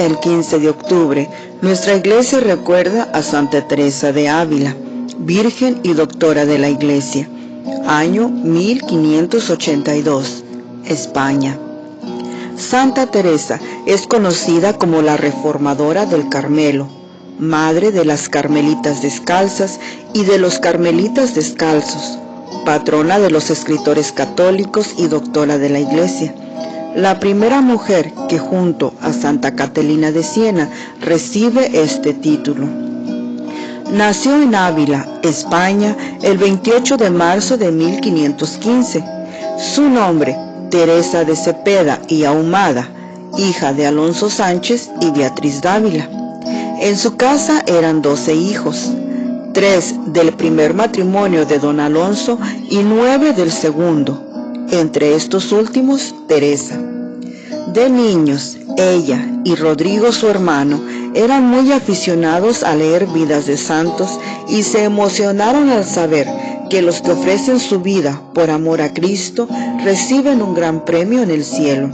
El 15 de octubre, nuestra iglesia recuerda a Santa Teresa de Ávila, Virgen y Doctora de la Iglesia, año 1582, España. Santa Teresa es conocida como la reformadora del Carmelo, madre de las Carmelitas Descalzas y de los Carmelitas Descalzos, patrona de los escritores católicos y doctora de la Iglesia. La primera mujer que junto a Santa Catalina de Siena recibe este título. Nació en Ávila, España, el 28 de marzo de 1515. Su nombre, Teresa de Cepeda y Ahumada, hija de Alonso Sánchez y Beatriz Dávila. En su casa eran 12 hijos, 3 del primer matrimonio de don Alonso y 9 del segundo. Entre estos últimos, Teresa. De niños, ella y Rodrigo, su hermano, eran muy aficionados a leer vidas de santos y se emocionaron al saber que los que ofrecen su vida por amor a Cristo reciben un gran premio en el cielo.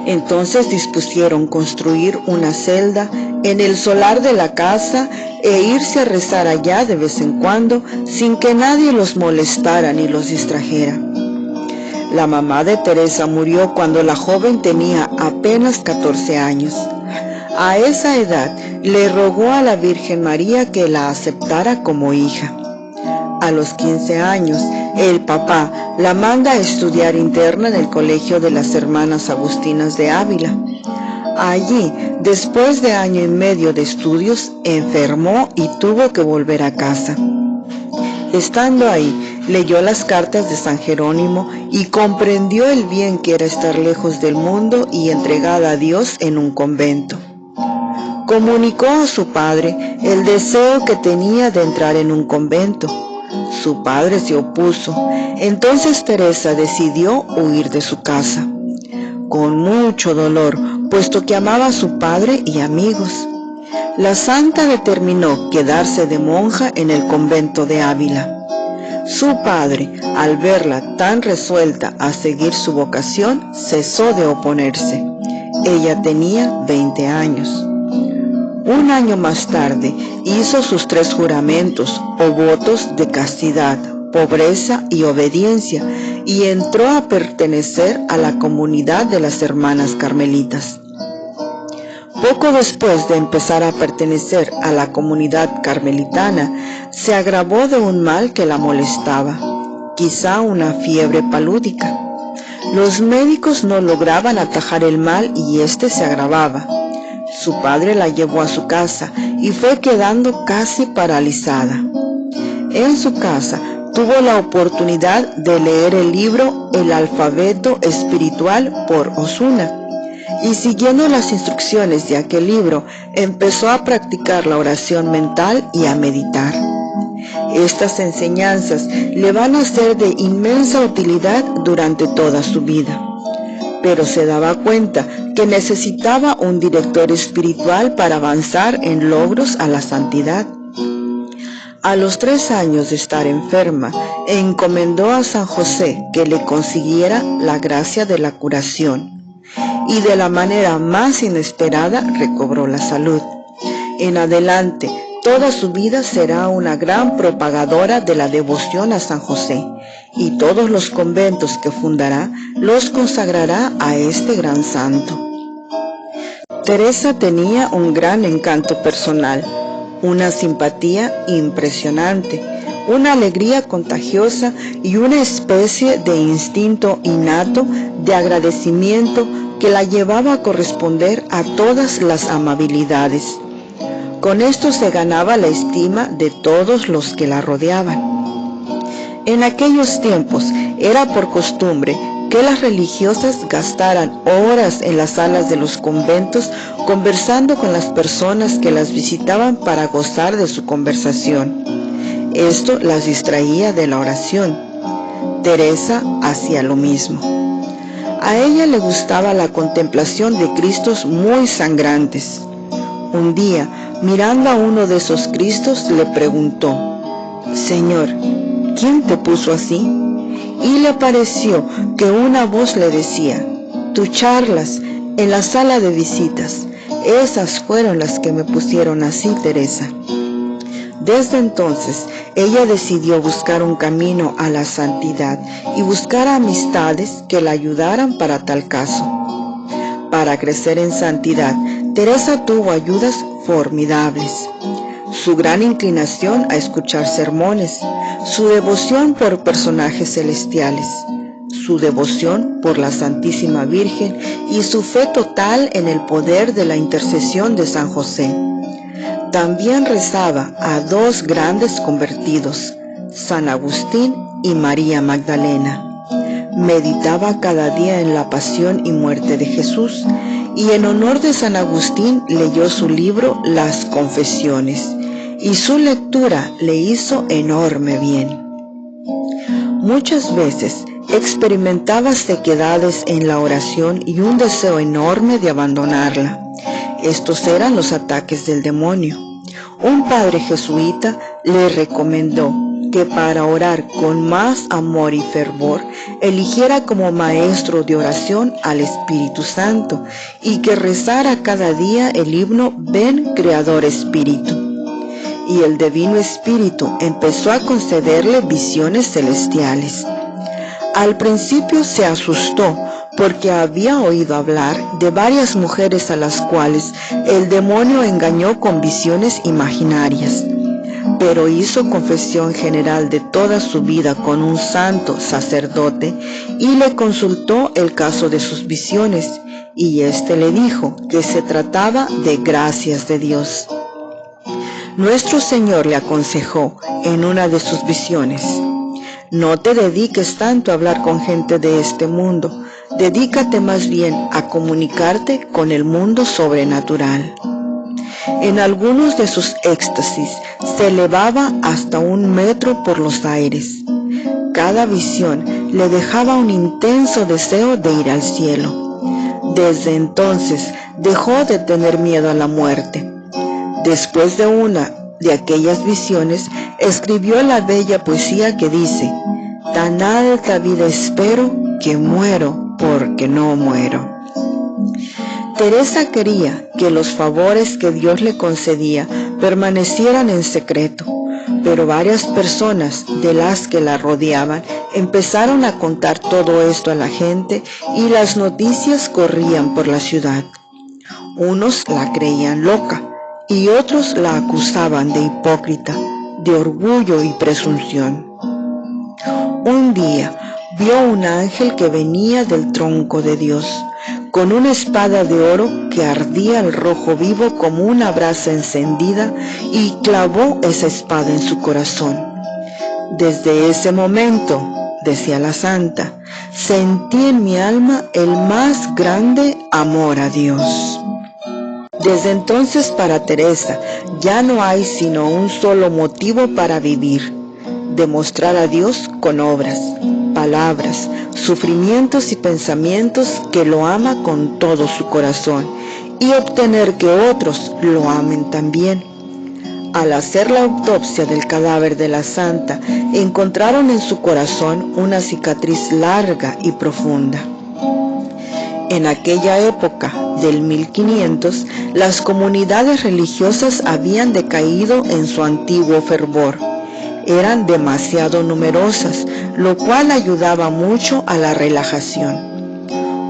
Entonces dispusieron construir una celda en el solar de la casa e irse a rezar allá de vez en cuando sin que nadie los molestara ni los distrajera. La mamá de Teresa murió cuando la joven tenía apenas 14 años. A esa edad le rogó a la Virgen María que la aceptara como hija. A los 15 años, el papá la manda a estudiar interna en el colegio de las Hermanas Agustinas de Ávila. Allí, después de año y medio de estudios, enfermó y tuvo que volver a casa. Estando ahí, leyó las cartas de San Jerónimo y comprendió el bien que era estar lejos del mundo y entregada a Dios en un convento. Comunicó a su padre el deseo que tenía de entrar en un convento. Su padre se opuso. Entonces Teresa decidió huir de su casa, con mucho dolor, puesto que amaba a su padre y amigos. La santa determinó quedarse de monja en el convento de Ávila. Su padre, al verla tan resuelta a seguir su vocación, cesó de oponerse. Ella tenía 20 años. Un año más tarde hizo sus 3 juramentos o votos de castidad, pobreza y obediencia y entró a pertenecer a la comunidad de las hermanas carmelitas. Poco después de empezar a pertenecer a la comunidad carmelitana, se agravó de un mal que la molestaba, quizá una fiebre palúdica. Los médicos no lograban atajar el mal y éste se agravaba. Su padre la llevó a su casa y fue quedando casi paralizada. En su casa tuvo la oportunidad de leer el libro El alfabeto espiritual por Osuna, y siguiendo las instrucciones de aquel libro, empezó a practicar la oración mental y a meditar. Estas enseñanzas le van a ser de inmensa utilidad durante toda su vida. Pero se daba cuenta que necesitaba un director espiritual para avanzar en logros a la santidad. A los 3 años de estar enferma, encomendó a San José que le consiguiera la gracia de la curación. Y de la manera más inesperada recobró la salud. En adelante, toda su vida será una gran propagadora de la devoción a San José, y todos los conventos que fundará los consagrará a este gran santo. Teresa tenía un gran encanto personal, una simpatía impresionante, una alegría contagiosa y una especie de instinto innato de agradecimiento que la llevaba a corresponder a todas las amabilidades. Con esto se ganaba la estima de todos los que la rodeaban. En aquellos tiempos era por costumbre que las religiosas gastaran horas en las salas de los conventos conversando con las personas que las visitaban para gozar de su conversación. Esto las distraía de la oración. Teresa hacía lo mismo. A ella le gustaba la contemplación de Cristos muy sangrantes. Un día, mirando a uno de esos Cristos, le preguntó: «Señor, ¿quién te puso así?». Y le pareció que una voz le decía: «Tú charlas en la sala de visitas, Esas fueron las que me pusieron así, Teresa. Desde entonces, ella decidió buscar un camino a la santidad y buscar amistades que la ayudaran para tal caso. Para crecer en santidad, Teresa tuvo ayudas formidables. Su gran inclinación a escuchar sermones, su devoción por personajes celestiales, su devoción por la Santísima Virgen y su fe total en el poder de la intercesión de San José. También rezaba a dos grandes convertidos, San Agustín y María Magdalena. Meditaba cada día en la pasión y muerte de Jesús y en honor de San Agustín leyó su libro Las Confesiones y su lectura le hizo enorme bien. Muchas veces experimentaba sequedades en la oración y un deseo enorme de abandonarla. Estos eran los ataques del demonio. Un padre jesuita le recomendó que para orar con más amor y fervor eligiera como maestro de oración al Espíritu Santo y que rezara cada día el himno Ven Creador Espíritu. Y el Divino Espíritu empezó a concederle visiones celestiales. Al principio se asustó porque había oído hablar de varias mujeres a las cuales el demonio engañó con visiones imaginarias, pero hizo confesión general de toda su vida con un santo sacerdote y le consultó el caso de sus visiones, y éste le dijo que se trataba de gracias de Dios. Nuestro Señor le aconsejó en una de sus visiones: no te dediques tanto a hablar con gente de este mundo, dedícate más bien a comunicarte con el mundo sobrenatural. En algunos de sus éxtasis se elevaba hasta 1 metro por los aires. Cada visión le dejaba un intenso deseo de ir al cielo. Desde entonces dejó de tener miedo a la muerte. Después de una de aquellas visiones, escribió la bella poesía que dice: tan alta vida espero que muero porque no muero. Teresa quería que los favores que Dios le concedía permanecieran en secreto, pero varias personas de las que la rodeaban empezaron a contar todo esto a la gente y las noticias corrían por la ciudad. Unos la creían loca y otros la acusaban de hipócrita, de orgullo y presunción. Un día vio un ángel que venía del tronco de Dios, con una espada de oro que ardía al rojo vivo como una brasa encendida, y clavó esa espada en su corazón. Desde ese momento, decía la santa, sentí en mi alma el más grande amor a Dios. Desde entonces para Teresa ya no hay sino un solo motivo para vivir: demostrar a Dios con obras, palabras, sufrimientos y pensamientos que lo ama con todo su corazón, y obtener que otros lo amen también. Al hacer la autopsia del cadáver de la santa, encontraron en su corazón una cicatriz larga y profunda. En aquella época del 1500, las comunidades religiosas habían decaído en su antiguo fervor. Eran demasiado numerosas, lo cual ayudaba mucho a la relajación.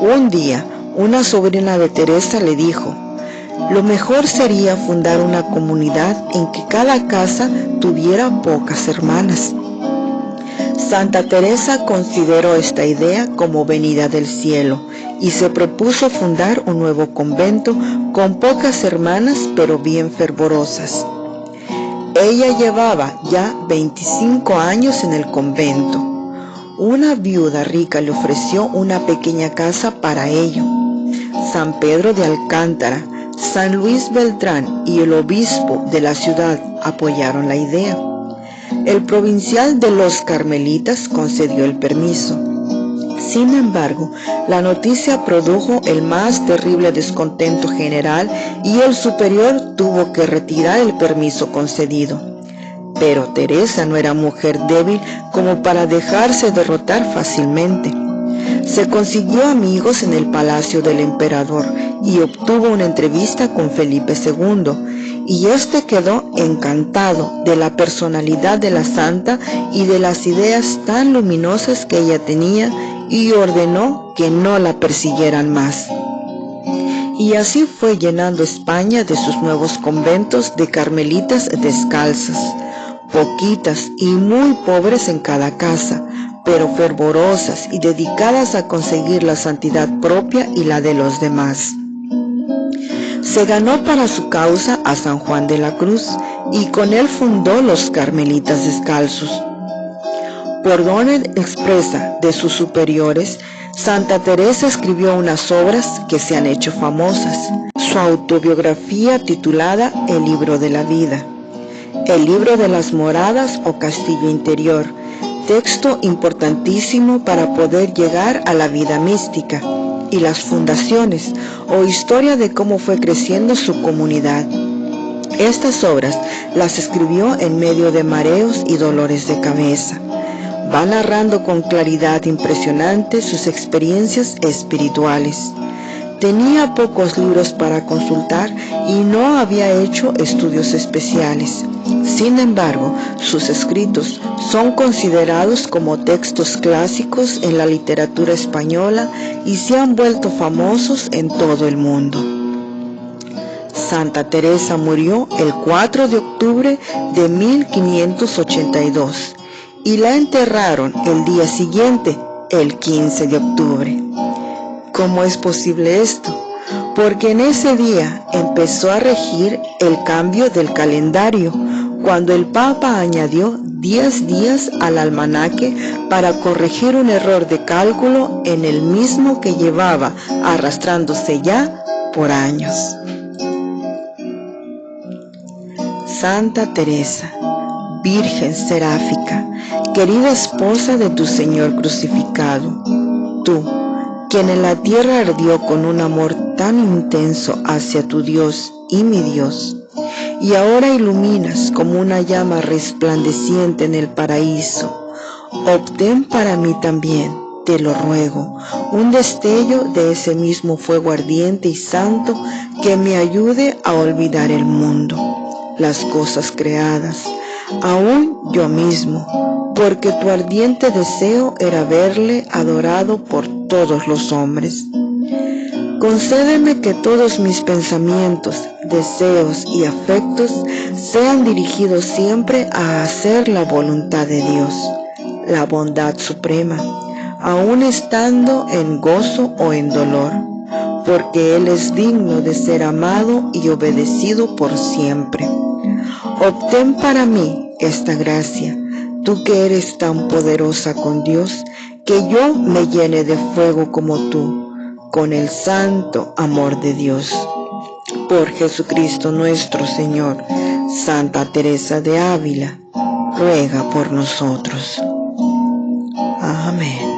Un día, una sobrina de Teresa le dijo: lo mejor sería fundar una comunidad en que cada casa tuviera pocas hermanas. Santa Teresa consideró esta idea como venida del cielo y se propuso fundar un nuevo convento con pocas hermanas pero bien fervorosas. Ella llevaba ya 25 años en el convento. Una viuda rica le ofreció una pequeña casa para ello. San Pedro de Alcántara, San Luis Beltrán y el obispo de la ciudad apoyaron la idea. El provincial de los carmelitas concedió el permiso. Sin embargo, la noticia produjo el más terrible descontento general y el superior tuvo que retirar el permiso concedido. Pero Teresa no era mujer débil como para dejarse derrotar fácilmente. Se consiguió amigos en el palacio del emperador y obtuvo una entrevista con Felipe II, y este quedó encantado de la personalidad de la santa y de las ideas tan luminosas que ella tenía, y ordenó que no la persiguieran más. Y así fue llenando España de sus nuevos conventos de carmelitas descalzas, poquitas y muy pobres en cada casa, pero fervorosas y dedicadas a conseguir la santidad propia y la de los demás. Se ganó para su causa a San Juan de la Cruz, y con él fundó los carmelitas descalzos. Por orden expresa de sus superiores, Santa Teresa escribió unas obras que se han hecho famosas. Su autobiografía titulada El libro de la vida, el libro de las moradas o castillo interior, texto importantísimo para poder llegar a la vida mística, y las fundaciones o historia de cómo fue creciendo su comunidad. Estas obras las escribió en medio de mareos y dolores de cabeza. Va narrando con claridad impresionante sus experiencias espirituales. Tenía pocos libros para consultar y no había hecho estudios especiales. Sin embargo, sus escritos son considerados como textos clásicos en la literatura española y se han vuelto famosos en todo el mundo. Santa Teresa murió el 4 de octubre de 1582 y la enterraron el día siguiente, el 15 de octubre. ¿Cómo es posible esto? Porque en ese día empezó a regir el cambio del calendario, cuando el Papa añadió 10 días al almanaque para corregir un error de cálculo en el mismo que llevaba arrastrándose ya por años. Santa Teresa, Virgen seráfica, querida esposa de tu Señor crucificado, tú, quien en la tierra ardió con un amor tan intenso hacia tu Dios y mi Dios, y ahora iluminas como una llama resplandeciente en el paraíso, obtén para mí también, te lo ruego, un destello de ese mismo fuego ardiente y santo que me ayude a olvidar el mundo, las cosas creadas, aún yo mismo, porque tu ardiente deseo era verle adorado por todos los hombres. Concédeme que todos mis pensamientos, deseos y afectos sean dirigidos siempre a hacer la voluntad de Dios, la bondad suprema, aun estando en gozo o en dolor, porque Él es digno de ser amado y obedecido por siempre. Obtén para mí esta gracia, tú que eres tan poderosa con Dios, que yo me llene de fuego como tú, con el santo amor de Dios. Por Jesucristo nuestro Señor. Santa Teresa de Ávila, ruega por nosotros. Amén.